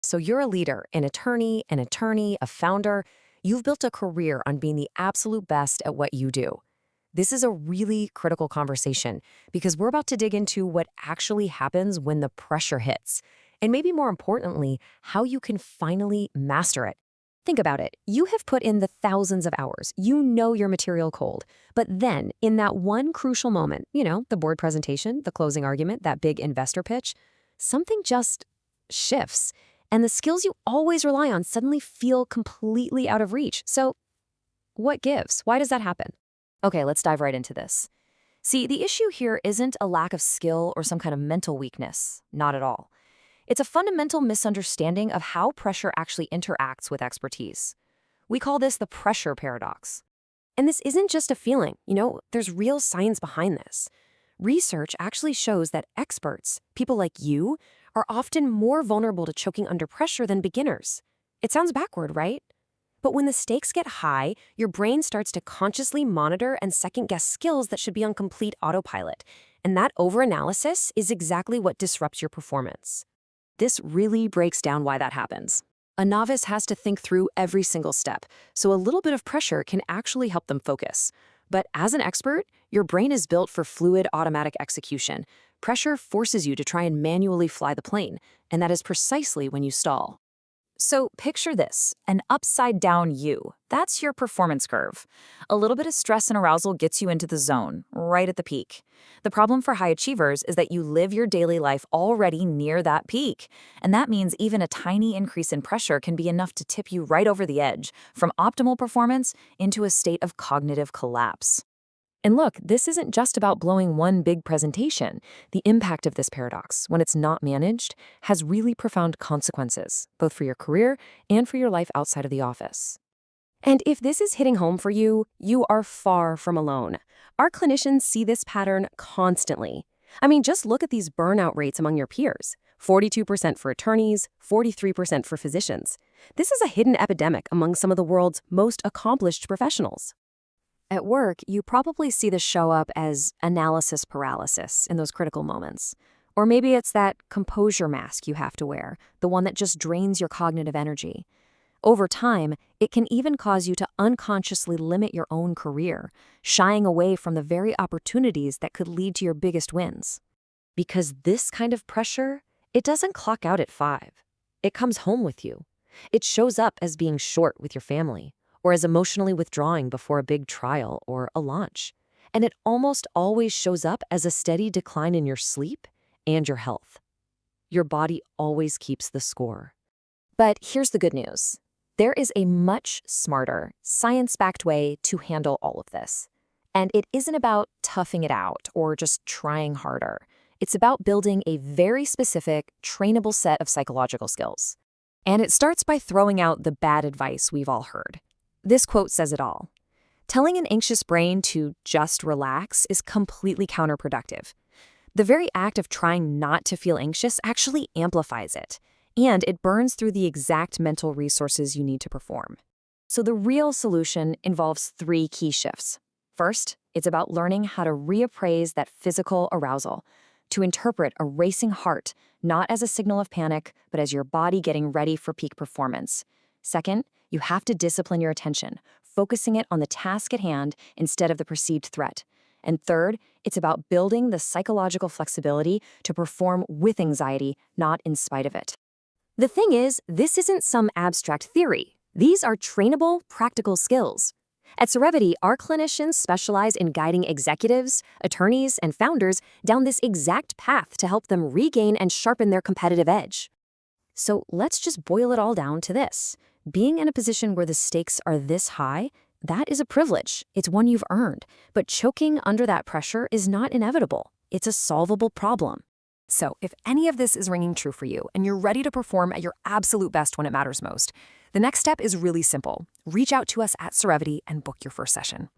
So you're a leader, an attorney, a founder. You've built a career on being the absolute best at what you do. This is a really critical conversation because we're about to dig into what actually happens when the pressure hits. And maybe more importantly, how you can finally master it. Think about it. You have put in the thousands of hours. You know your material cold. But then, in that one crucial moment, the board presentation, the closing argument, that big investor pitch, something just shifts. And the skills you always rely on suddenly feel completely out of reach. So, what gives? Why does that happen? Okay, let's dive right into this. See, the issue here isn't a lack of skill or some kind of mental weakness. Not at all. It's a fundamental misunderstanding of how pressure actually interacts with expertise. We call this the pressure paradox. And this isn't just a feeling, there's real science behind this. Research actually shows that experts, people like you, are often more vulnerable to choking under pressure than beginners. It sounds backward, right? But when the stakes get high, your brain starts to consciously monitor and second-guess skills that should be on complete autopilot. And that overanalysis is exactly what disrupts your performance. This really breaks down why that happens. A novice has to think through every single step, so a little bit of pressure can actually help them focus. But as an expert, your brain is built for fluid automatic execution. Pressure forces you to try and manually fly the plane, and that is precisely when you stall. So picture this, an upside-down U. That's your performance curve. A little bit of stress and arousal gets you into the zone, right at the peak. The problem for high achievers is that you live your daily life already near that peak. And that means even a tiny increase in pressure can be enough to tip you right over the edge, from optimal performance into a state of cognitive collapse. And look, this isn't just about blowing one big presentation. The impact of this paradox, when it's not managed, has really profound consequences, both for your career and for your life outside of the office. And if this is hitting home for you, you are far from alone. Our clinicians see this pattern constantly. I mean, just look at these burnout rates among your peers. 42% for attorneys, 43% for physicians. This is a hidden epidemic among some of the world's most accomplished professionals. At work, you probably see this show up as analysis paralysis in those critical moments. Or maybe it's that composure mask you have to wear, the one that just drains your cognitive energy. Over time, it can even cause you to unconsciously limit your own career, shying away from the very opportunities that could lead to your biggest wins. Because this kind of pressure, it doesn't clock out at 5. It comes home with you. It shows up as being short with your family, or as emotionally withdrawing before a big trial or a launch. And it almost always shows up as a steady decline in your sleep and your health. Your body always keeps the score. But here's the good news. There is a much smarter, science-backed way to handle all of this. And it isn't about toughing it out or just trying harder. It's about building a very specific, trainable set of psychological skills. And it starts by throwing out the bad advice we've all heard. This quote says it all. Telling an anxious brain to just relax is completely counterproductive. The very act of trying not to feel anxious actually amplifies it, and it burns through the exact mental resources you need to perform. So the real solution involves 3 key shifts. First, it's about learning how to reappraise that physical arousal, to interpret a racing heart not as a signal of panic, but as your body getting ready for peak performance. Second, you have to discipline your attention, focusing it on the task at hand instead of the perceived threat. And third, it's about building the psychological flexibility to perform with anxiety, not in spite of it. The thing is, this isn't some abstract theory. These are trainable, practical skills. At CEREVITY, our clinicians specialize in guiding executives, attorneys, and founders down this exact path to help them regain and sharpen their competitive edge. So let's just boil it all down to this. Being in a position where the stakes are this high, that is a privilege. It's one you've earned. But choking under that pressure is not inevitable. It's a solvable problem. So if any of this is ringing true for you and you're ready to perform at your absolute best when it matters most, the next step is really simple. Reach out to us at CEREVITY and book your first session.